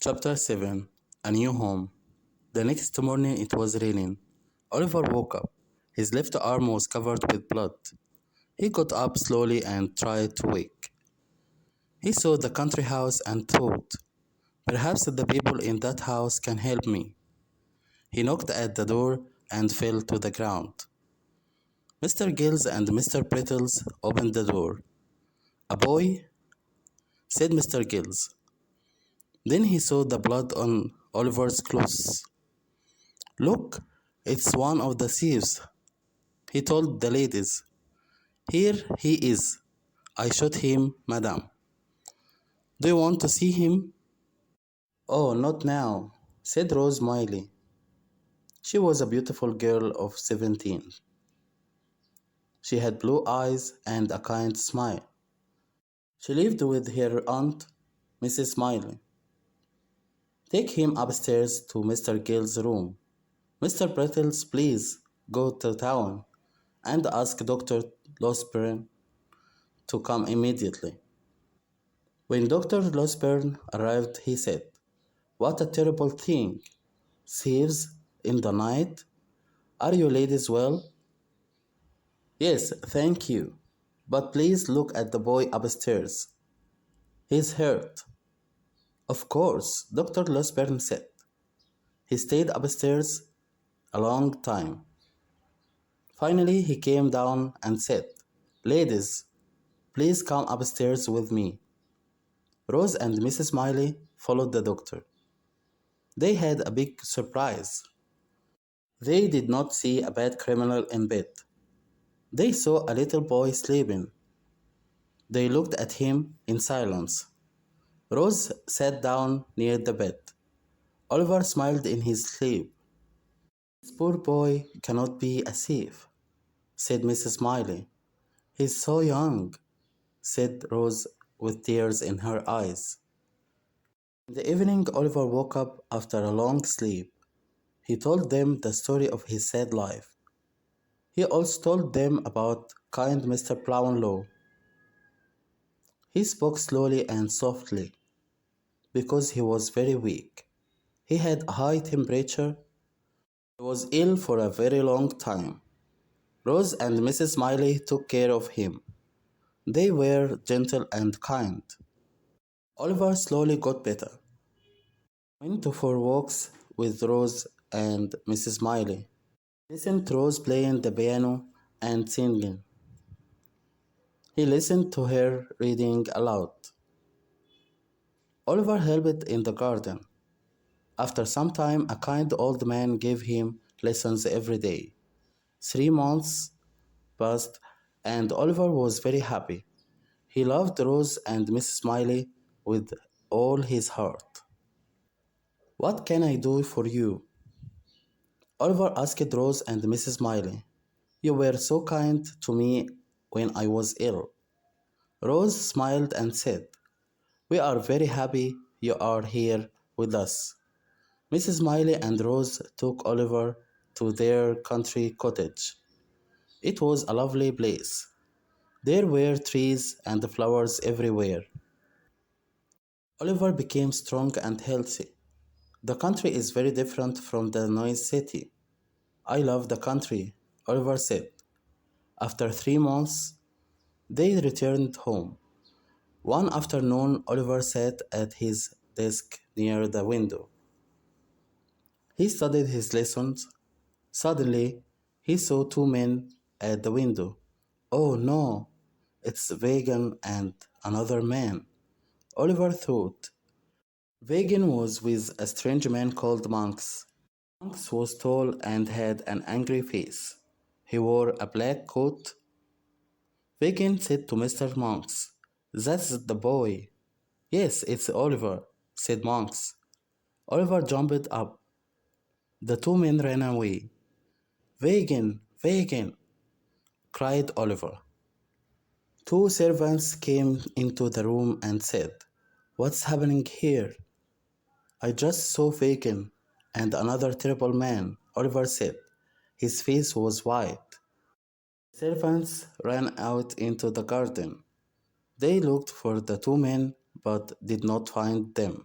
Chapter 7 A New Home. The next morning it was raining. Oliver woke up. His left arm was covered with blood. He got up slowly and tried to wake. He saw the country house and thought, perhaps the people in that house can help me. He knocked at the door and fell to the ground. Mr. Gills and Mr. Brittles opened the door. A boy, said Mr. Gills. Then he saw the blood on Oliver's clothes. Look, it's one of the thieves, he told the ladies. Here he is. I shot him, madam. Do you want to see him? Oh, not now, said Rose Miley. She was a beautiful girl of 17. She had blue eyes and a kind smile. She lived with her aunt, Mrs. Miley. Take him upstairs to Mr. Gill's room. Mr. Brittles, please go to town and ask Dr. Losberne to come immediately. When Dr. Losberne arrived, he said, what a terrible thing! Thieves in the night? Are you ladies well? Yes, thank you. But please look at the boy upstairs. He's hurt. Of course, Dr. Losberne said. He stayed upstairs a long time. Finally, he came down and said, ladies, please come upstairs with me. Rose and Mrs. Miley followed the doctor. They had a big surprise. They did not see a bad criminal in bed. They saw a little boy sleeping. They looked at him in silence. Rose sat down near the bed. Oliver smiled in his sleep. This poor boy cannot be a thief, said Mrs. Miley. He's so young, said Rose with tears in her eyes. In the evening, Oliver woke up after a long sleep. He told them the story of his sad life. He also told them about kind Mr. Brownlow. He spoke slowly and softly because he was very weak. He had a high temperature. He was ill for a very long time. Rose and Mrs. Miley took care of him. They were gentle and kind. Oliver slowly got better. He went for walks with Rose and Mrs. Miley. He listened to Rose playing the piano and singing. He listened to her reading aloud. Oliver helped in the garden. After some time, a kind old man gave him lessons every day. 3 months passed, and Oliver was very happy. He loved Rose and Mrs. Smiley with all his heart. What can I do for you? Oliver asked Rose and Mrs. Smiley. You were so kind to me when I was ill. Rose smiled and said, we are very happy you are here with us. Mrs. Smiley and Rose took Oliver to their country cottage. It was a lovely place. There were trees and flowers everywhere. Oliver became strong and healthy. The country is very different from the noisy city. I love the country, Oliver said. After 3 months, they returned home. One afternoon, Oliver sat at his desk near the window. He studied his lessons. Suddenly, he saw two men at the window. Oh no, it's Vegan and another man. Oliver thought. Vegan was with a strange man called Monks. Monks was tall and had an angry face. He wore a black coat. Vegan said to Mr. Monks, that's the boy. Yes, it's Oliver, said Monks. Oliver jumped up. The two men ran away. Vegan, Vegan, cried Oliver. Two servants came into the room and said, what's happening here? I just saw Fagin and another terrible man, Oliver said. His face was white. The servants ran out into the garden. They looked for the two men but did not find them.